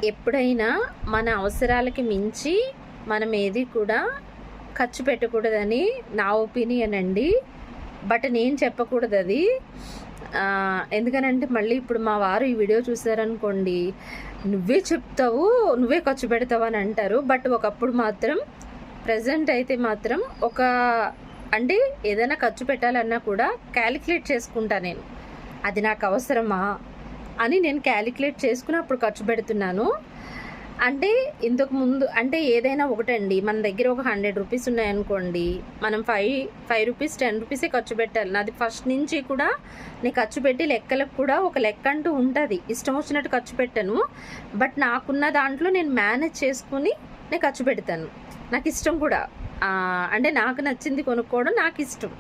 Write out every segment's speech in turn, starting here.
ఎప్పుడైనా మన అవసరాలకి మించి మనం ఏది కూడా ఖర్చు పెట్టకూడదని నా ఒపీనియన్ అండి. బట్ నేను చెప్పకూడదు అది. ఎందుకనంటే మళ్ళీ ఇప్పుడు మా వారు ఈ వీడియో చూసారనుకోండి, నువ్వే చెప్తావు, నువ్వే ఖర్చు పెడతావు అని అంటారు. బట్ ఒకప్పుడు మాత్రం, ప్రజెంట్ అయితే మాత్రం అంటే ఏదైనా ఖర్చు పెట్టాలన్నా కూడా క్యాలిక్యులేట్ చేసుకుంటా నేను. అది నాకు అవసరమా అని నేను క్యాలిక్యులేట్ చేసుకుని అప్పుడు ఖర్చు పెడుతున్నాను. అంటే ఇంతకు ముందు అంటే ఏదైనా ఒకటండి, మన దగ్గర ఒక 100 రూపీస్ ఉన్నాయనుకోండి, మనం 5 రూపీస్ 10 రూపీసే ఖర్చు పెట్టాలి. నాది ఫస్ట్ నుంచి కూడా నేను ఖర్చు పెట్టి లెక్కలకు కూడా ఒక లెక్క అంటూ ఉంటుంది. ఇష్టం వచ్చినట్టు ఖర్చు పెట్టాను. బట్ నాకున్న దాంట్లో నేను మేనేజ్ చేసుకుని నేను ఖర్చు పెడతాను. నాకు ఇష్టం కూడా, అంటే నాకు నచ్చింది కొనుక్కోవడం నాకు ఇష్టం.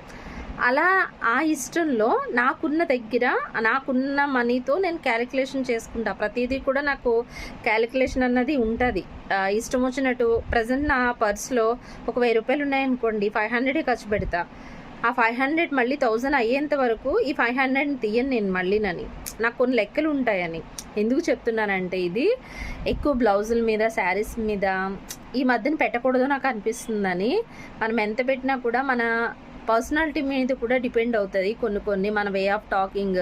అలా ఆ ఇష్టంలో నాకున్న మనీతో నేను క్యాలిక్యులేషన్ చేసుకుంటా. ప్రతిదీ కూడా నాకు క్యాలిక్యులేషన్ అన్నది ఉంటుంది. ఇష్టం వచ్చినట్టు ప్రజెంట్ నా పర్స్లో ఒక 1000 రూపాయలు ఉన్నాయనుకోండి, 500 ఖర్చు పెడతా. ఆ 500 మళ్ళీ 1000 అయ్యేంత వరకు ఈ 500 తీయను నేను మళ్ళీనని. నాకు కొన్ని లెక్కలు ఉంటాయని. ఎందుకు చెప్తున్నానంటే, ఇది ఎక్కువ బ్లౌజుల మీద, శారీస్ మీద ఈ మధ్యన పెట్టకూడదు నాకు అనిపిస్తుందని. మనం ఎంత పెట్టినా కూడా మన పర్సనాలిటీ మీద కూడా డిపెండ్ అవుతుంది. కొన్ని మన వే ఆఫ్ టాకింగ్,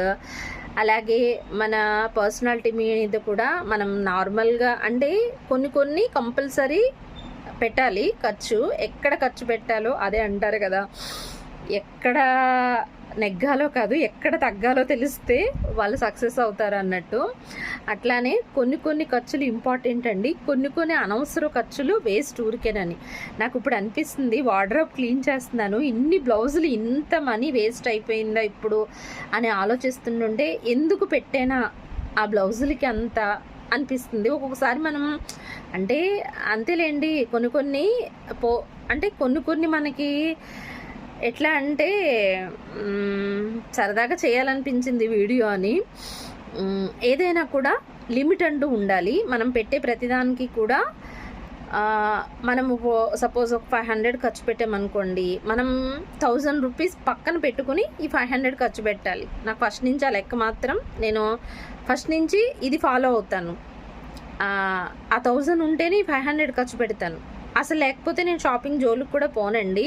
అలాగే మన పర్సనాలిటీ మీద కూడా మనం నార్మల్గా అంటే కొన్ని కంపల్సరీ పెట్టాలి ఖర్చు. ఎక్కడ ఖర్చు పెట్టాలో అదే అంటారు కదా, ఎక్కడ నెగ్గాలో కాదు ఎక్కడ తగ్గాలో తెలిస్తే వాళ్ళు సక్సెస్ అవుతారు అన్నట్టు. అట్లానే కొన్ని ఖర్చులు ఇంపార్టెంట్ అండి, కొన్ని అనవసర ఖర్చులు వేస్ట్ ఊరికేనని. నాకు ఇప్పుడు అనిపిస్తుంది, వార్డ్రోబ్ క్లీన్ చేస్తున్నాను, ఇన్ని బ్లౌజులు ఇంత మనీ వేస్ట్ అయిపోయిందా ఇప్పుడు అని ఆలోచిస్తుంటే ఎందుకు పెట్టేనా ఆ బ్లౌజులకి అంత అనిపిస్తుంది. ఒక్కొక్కసారి మనం అంటే అంతేలేండి, కొన్ని మనకి ఎట్లా అంటే సరదాగా చేయాలనిపించింది వీడియో అని. ఏదైనా కూడా లిమిట్ అంటూ ఉండాలి. మనం పెట్టే ప్రతిదానికి కూడా మనము సపోజ్ ఒక 500 ఖర్చు పెట్టామనుకోండి, మనం 1000 రూపీస్ పక్కన పెట్టుకుని ఈ 500 ఖర్చు పెట్టాలి. నాకు ఫస్ట్ నుంచి ఆ లెక్క మాత్రం నేను ఫస్ట్ నుంచి ఇది ఫాలో అవుతాను. ఆ 1000 ఉంటేనే 500 ఖర్చు పెడతాను. అసలు లేకపోతే నేను షాపింగ్ జోలికి కూడా పోనండి.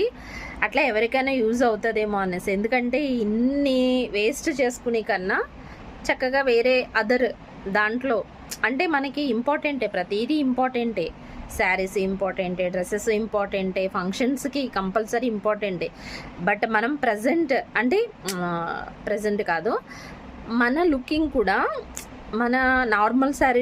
అట్లా ఎవరికైనా యూజ్ అవుతుందేమో అనేసి. ఎందుకంటే ఇన్ని వేస్ట్ చేసుకునే కన్నా చక్కగా వేరే అదర్ దాంట్లో అంటే మనకి ఇంపార్టెంటే, ప్రతిదీ ఇంపార్టెంటే. శారీస్ ఇంపార్టెంటే, డ్రెస్సెస్ ఇంపార్టెంటే, ఫంక్షన్స్కి కంపల్సరీ ఇంపార్టెంటే. బట్ మనం ప్రజెంట్ కాదు, మన లుకింగ్ కూడా మన నార్మల్ శారీ